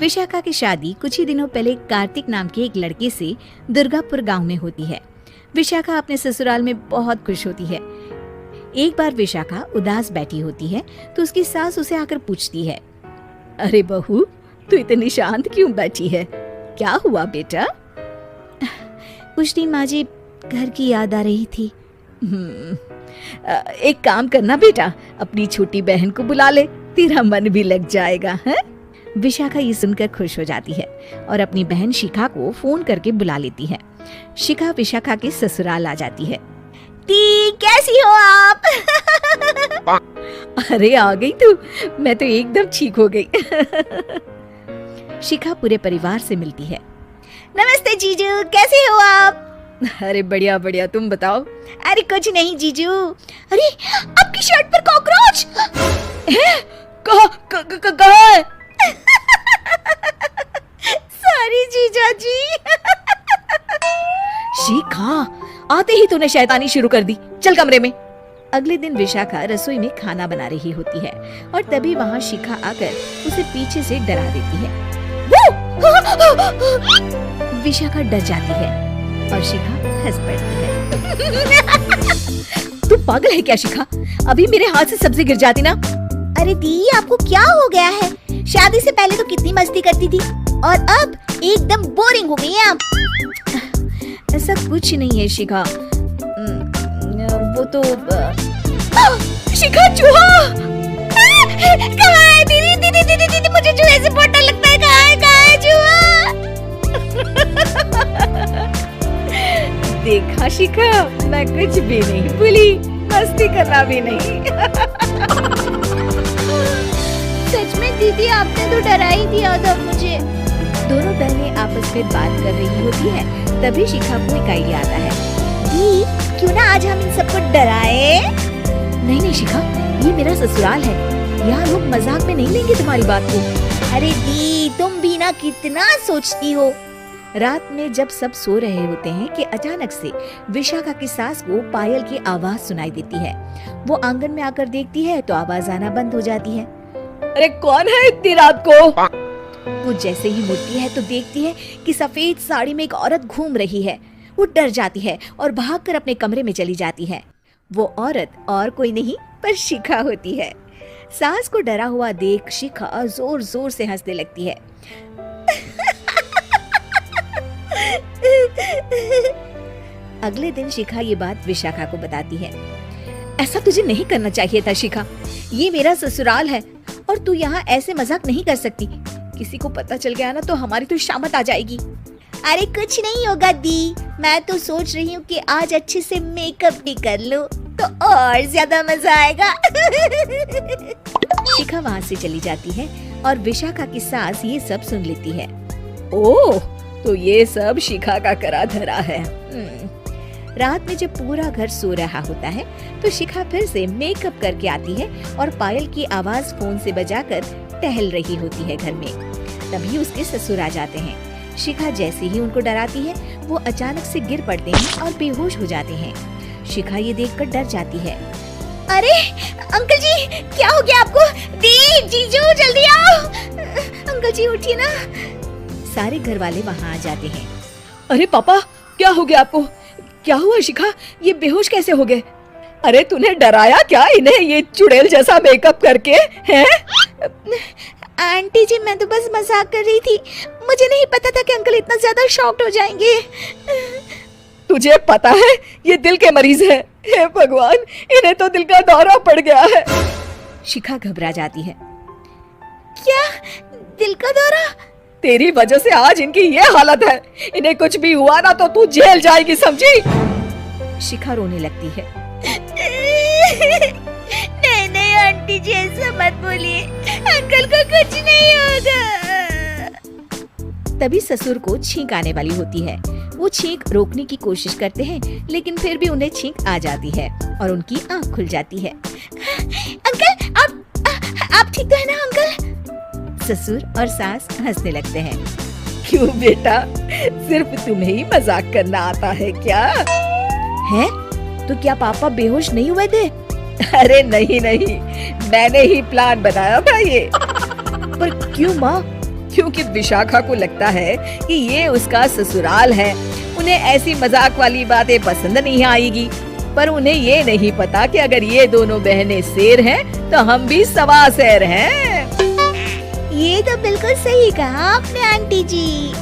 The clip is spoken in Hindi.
विशाखा की शादी कुछ ही दिनों पहले कार्तिक नाम के एक लड़के से दुर्गापुर गांव में होती है। विशाखा अपने ससुराल में बहुत खुश होती है। एक बार विशाखा उदास बैठी होती है तो उसकी सास उसे आकर पूछती है, अरे बहू, तू इतनी शांत क्यों बैठी है? क्या हुआ बेटा? कुछ दिन माँ जी, घर की याद आ रही थी। एक काम करना बेटा, अपनी छोटी बहन को बुला ले, तेरा मन भी लग जाएगा। है? विशाखा ये सुनकर खुश हो जाती है और अपनी बहन शिखा को फोन करके बुला लेती है। शिखा विशाखा के ससुराल आ जाती है। ती, कैसी हो आप? अरे आ गई तू, मैं तो एकदम ठीक हो गई। शिखा पूरे परिवार से मिलती है। नमस्ते जीजू, कैसे हो आप? अरे बढ़िया बढ़िया, तुम बताओ। अरे कुछ नहीं जीजू। अरे आपकी शर्ट पर कॉकरोच है? कहाँ है? सॉरी जीजा जी। शिखा, आते ही तूने शैतानी शुरू कर दी, चल कमरे में। अगले दिन विशाखा रसोई में खाना बना रही होती है और तभी वहाँ शिखा आकर उसे पीछे से डरा देती है। विशाखा डर जाती है और शिखा हंस पड़ती है। तू पागल है क्या शिखा? अभी मेरे हाथ से सब्जी गिर जाती ना। अरे दी, आपको क्या हो गया है? शादी से पहले तो कितनी मस्ती करती थी और अब एकदम बोरिंग हो गई हैं आप। ऐसा कुछ नहीं है शिखा, वो तो शिखा, चूहा कहाँ है? दीदी दीदी दीदी दीदी, मुझे चूहे से बहुत डर लगता है। कहाँ है चूहा? देखा शिखा, मैं कुछ भी नहीं भूली, मस्ती करना भी नहीं। सच में दीदी, आपने तो डरा ही दिया था मुझे। दोनों बहनें आपस में बात कर रही होती है, तभी शिखा को एक आइडिया आता है। दी, क्यों ना आज हम इन सबको डराए? नहीं नहीं शिखा, ये मेरा ससुराल है, यहाँ लोग मजाक में नहीं लेंगे तुम्हारी बात को। अरे दी, तुम भी ना कितना सोचती हो। रात में जब सब सो रहे होते हैं कि अचानक से विशाखा की सास को पायल की आवाज सुनाई देती है। वो आंगन में आकर देखती है तो आवाज आना बंद हो जाती है। अरे कौन है इतनी रात को? वो जैसे ही मुड़ती है तो देखती है कि सफेद साड़ी में एक औरत घूम रही है। वो डर जाती है और भागकर अपने कमरे में चली जाती है। वो औरत और कोई नहीं पर शिखा होती है। सास को डरा हुआ देख शिखा जोर जोर से हंसने लगती है। अगले दिन शिखा ये बात विशाखा को बताती है। ऐसा तुझे नहीं करना चाहिए था शिखा, ये मेरा ससुराल है और तू यहाँ ऐसे मजाक नहीं कर सकती। किसी को पता चल गया ना तो हमारी तो शामत आ जाएगी। अरे कुछ नहीं होगा दी, मैं तो सोच रही हूँ कि आज अच्छे से मेकअप भी कर लो तो और ज्यादा मजा आएगा। शिखा वहाँ से चली जाती है और विशाखा की सास ये सब सुन लेती है। ओह, तो ये सब शिखा का करा धरा है। रात में जब पूरा घर सो रहा होता है तो शिखा फिर से मेकअप करके आती है और पायल की आवाज फोन से बजाकर टहल रही होती है घर में। तभी उसके ससुर आ जाते हैं। शिखा जैसे ही उनको डराती है वो अचानक से गिर पड़ते हैं और बेहोश हो जाते हैं। शिखा ये देखकर डर जाती है। अरे अंकल जी, क्या हो गया आपको? दी, जीजू, जल्दी आओ। अंकल जी उठिए ना। सारे घर वाले वहाँ आ जाते हैं। अरे पापा, क्या हो गया आपको? क्या हुआ शिखा, ये बेहोश कैसे हो गए? अरे तूने डराया क्या इन्हें ये चुड़ैल जैसा मेकअप करके? हैं? आंटी जी, मैं तो बस मजाक कर रही थी, मुझे नहीं पता था कि अंकल इतना ज्यादा शॉक्ड हो जाएंगे। तुझे पता है ये दिल के मरीज हैं। हे भगवान, इन्हें तो दिल का दौरा पड़ गया है। शिखा घबरा जाती है। क्या दिल का दौरा? तेरी वजह से आज इनकी ये हालत है। इन्हें कुछ भी हुआ ना तो तू जेल जाएगी, समझी? शिखा रोने लगती है। नहीं नहीं आंटी जी, ऐसा मत बोलिए, अंकल को कुछ नहीं होगा। तभी ससुर को छींक आने वाली होती है। वो छींक रोकने की कोशिश करते हैं लेकिन फिर भी उन्हें छींक आ जाती है और उनकी आंख खुल जाती है। अंकल, आप ठीक तो है ना अंकल? ससुर और सास हंसने लगते हैं। क्यों बेटा, सिर्फ तुम्हें ही मजाक करना आता है क्या? है? तो क्या पापा बेहोश नहीं हुए थे? अरे नहीं नहीं, मैंने ही प्लान बनाया था ये। पर क्यों माँ, क्योंकि विशाखा को लगता है कि ये उसका ससुराल है। उन्हें ऐसी मजाक वाली बातें पसंद नहीं आएगी, पर उन्हें ये नहीं पता कि अगर ये दोनों बहनें शेर हैं तो हम भी सवा शेर हैं। ये तो बिल्कुल सही कहा आपने आंटी जी।